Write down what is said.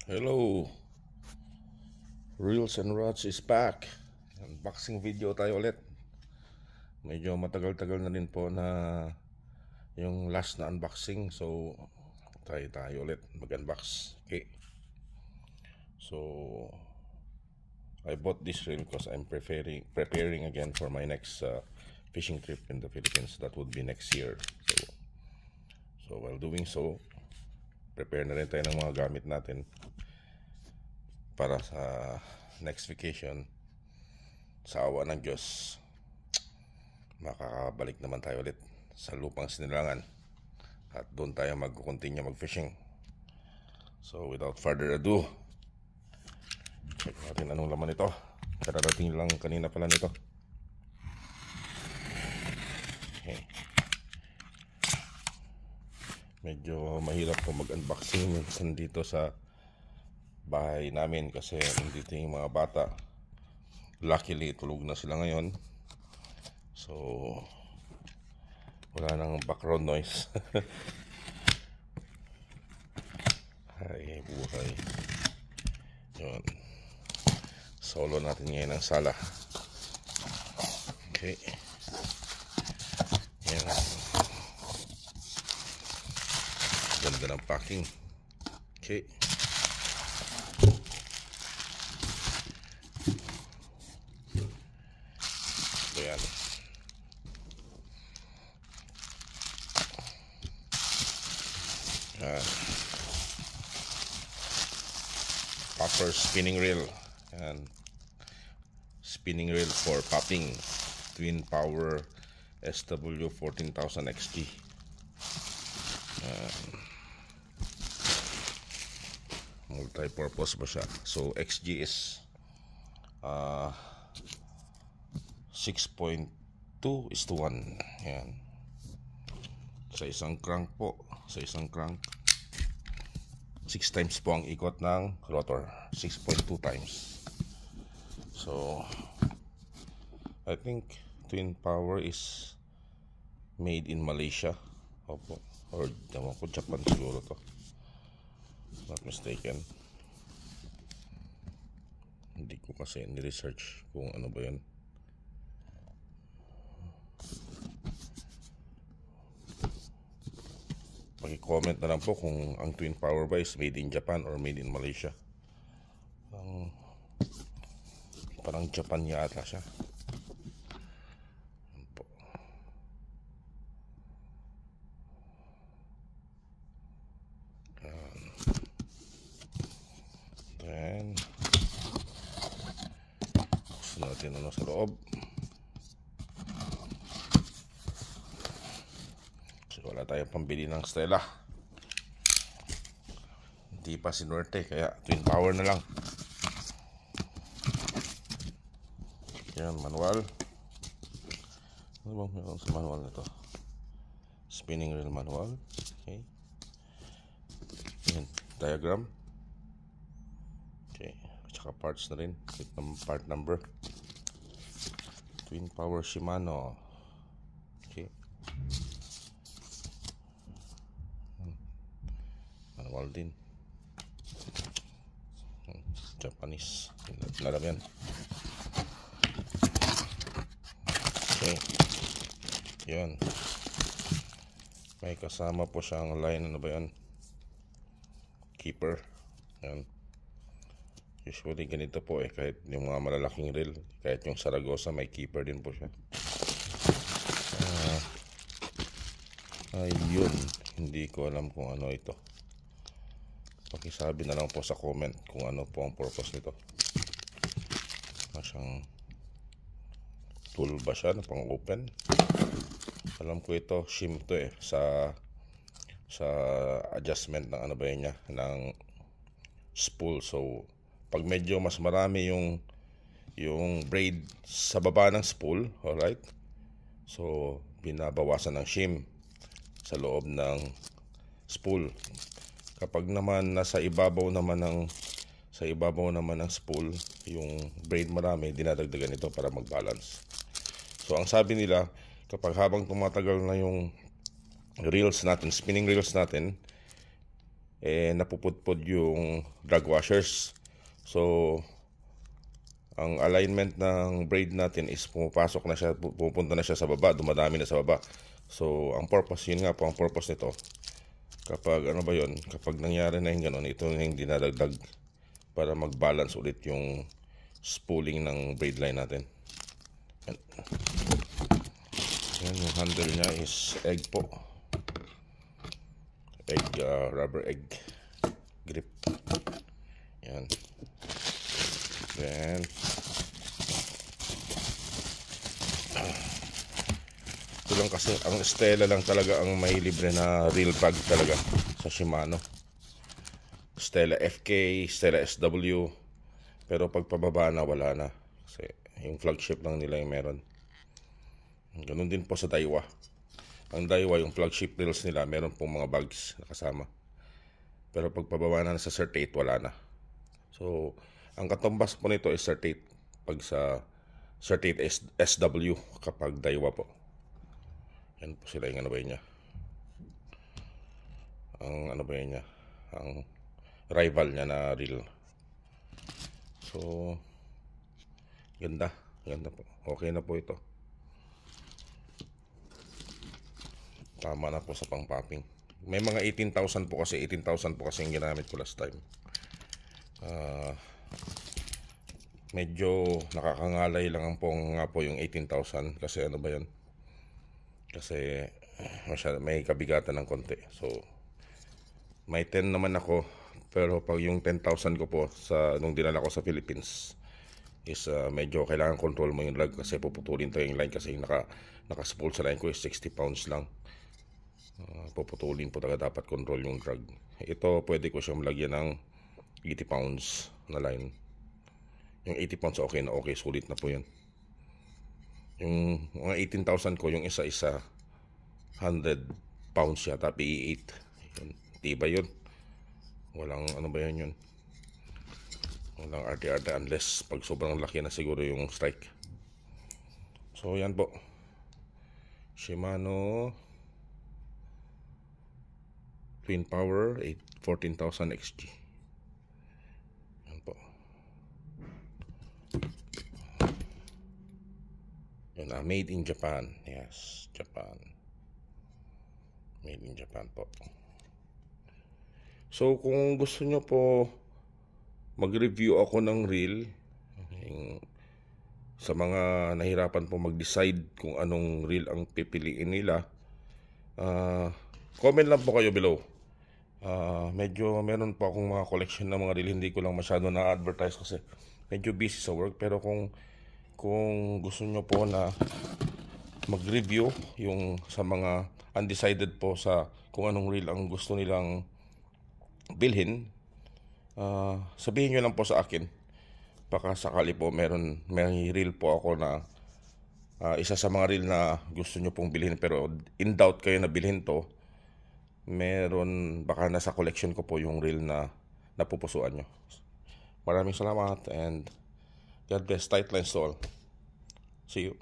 Hello, Reels and Rods is back. Unboxing video tayo ulit. Medyo matagal-tagal na rin po na yung last na unboxing. So tayo ulit mag-unbox. Okay. So I bought this reel because I'm preparing again for my next fishing trip in the Philippines. That would be next year. So while doing so, prepare na rin tayo ng mga gamit natin para sa next vacation. Sa awa ng Diyos, makakabalik naman tayo ulit sa lupang sinilangan at doon tayo mag-continue mag-fishing. So without further ado, check natin anong laman ito. Kararating lang kanina pala nito. Okay. Medyo mahirap po mag-unboxing dito sa bahay namin kasi nandito yung mga bata. Luckily tulog na sila ngayon, so wala nang background noise. Ay buhay yun. Solo natin ngayon ang sala. Okay, yan. Ganda ng packing. Okay, yan. Popper spinning reel and spinning reel for popping, twin power SW 14,000 XG. Multi-purpose ba siya? So XG is 6.2:1. Yan. Sa isang crank po, sa isang crank 6 times po ang ikot ng rotor, 6.2 times. So I think twin power is made in Malaysia. Opo, or Japan siguro to, not mistaken. Hindi ko kasi ni-research kung ano ba yun. Paki-comment na lang po kung ang twin power ba is made in Japan or made in Malaysia. Parang Japan yata siya. Then gusto natin ano sa loob. Wala tayong pambili ng Stella, hindi pa sinuwerte, kaya twin power na lang. Yan, manual. Ano bang meron sa manual nito? Spinning reel manual. Okay. Yan, diagram. Okay, tsaka parts na rin with part number. Twin power Shimano. Okay, manual din, Japanese nalagyan. Okay, yun, may kasama po siyang line, ano ba yun, keeper. Yan, usually ganito po kahit yung mga malalaking reel, kahit yung Saragosa may keeper din po siya. Ayun, hindi ko alam kung ano ito. Pakisabi na lang po sa comment kung ano po ang purpose nito. Masyang tool ba siya na pang open? Alam ko ito, shim to sa adjustment ng ano ba yun niya, ng spool. So pag medyo mas marami yung braid sa baba ng spool, alright, so binabawasan ng shim sa loob ng spool. Kapag naman nasa ibabaw naman ng spool yung braid marami, dinadagdagan ito para mag-balance. So ang sabi nila, kapag habang tumatagal na yung reels natin, spinning reels natin, napupudpod yung drag washers. So ang alignment ng braid natin is pumapasok na siya, pupunta na siya sa baba, dumadami na sa baba. So ang purpose, yun nga po ang purpose nito. Kapag ano ba yun, kapag nangyari na yung ganun, ito na yung dinadagdag para mag-balance ulit yung spooling ng braid line natin. Yan, yung handle niya is egg po. Egg, rubber egg grip. Yan. Then ito lang kasi, ang Stella lang talaga ang may libre na reel bag talaga sa Shimano. Stella FK, Stella SW. Pero pag pababa na, wala na. Kasi yung flagship lang nila yung meron. Ganun din po sa Daiwa. Ang Daiwa, yung flagship reels nila, meron pong mga bags na kasama. Pero pag pababa na sa Cert 8, wala na. So ang katumbas po nito is Cert 8 pag sa Cert 8 SW kapag Daiwa po. Yan po sila yung ano ba yun niya. Ang ano ba yun niya. Ang rival niya na reel. So ganda. Ganda po. Okay na po ito. Tama na po sa pang-popping. May mga 18,000 po kasi. 18,000 po kasi yung ginamit ko last time. Medyo nakakangalay lang ang nga po yung 18,000 kasi ano ba yun, kasi may kabigatan ng konti. So may 10 naman ako, pero pag yung 10,000 ko po sa nung dinala ko sa Philippines is medyo kailangan control mo yung drag kasi puputulin to yung line kasi yung naka-spool sa line ko is 60 pounds lang. Puputulin po talaga, dapat control yung drag. Ito pwede ko siyang malagyan ng 80 pounds na line. Yung 80 pounds okay na okay, sulit na po yun. Yung mga 18,000 ko, yung isa-isa 100 pounds yata, PE8 yun, tiba yun. Walang ano ba yun, walang arte-arte unless pag sobrang laki na siguro yung strike. So yan po, Shimano Twin Power 14,000 XG. Yan po. Yan, made in Japan. Yes, Japan. Made in Japan po. So kung gusto nyo po mag-review ako ng reel, sa mga nahirapan po mag-decide kung anong reel ang pipiliin nila, comment lang po kayo below. Medyo meron po akong mga collection ng mga reel, hindi ko lang masyado na-advertise kasi medyo busy sa work. Pero kung gusto nyo po na mag-review yung sa mga undecided po sa kung anong reel ang gusto nilang bilhin, sabihin nyo lang po sa akin. Baka sakali po may reel po ako na isa sa mga reel na gusto nyo pong bilhin pero in doubt kayo na bilhin to. Meron, baka nasa collection ko po yung reel na napupusuan nyo. Maraming salamat and God bless. Tight lines to all. See you.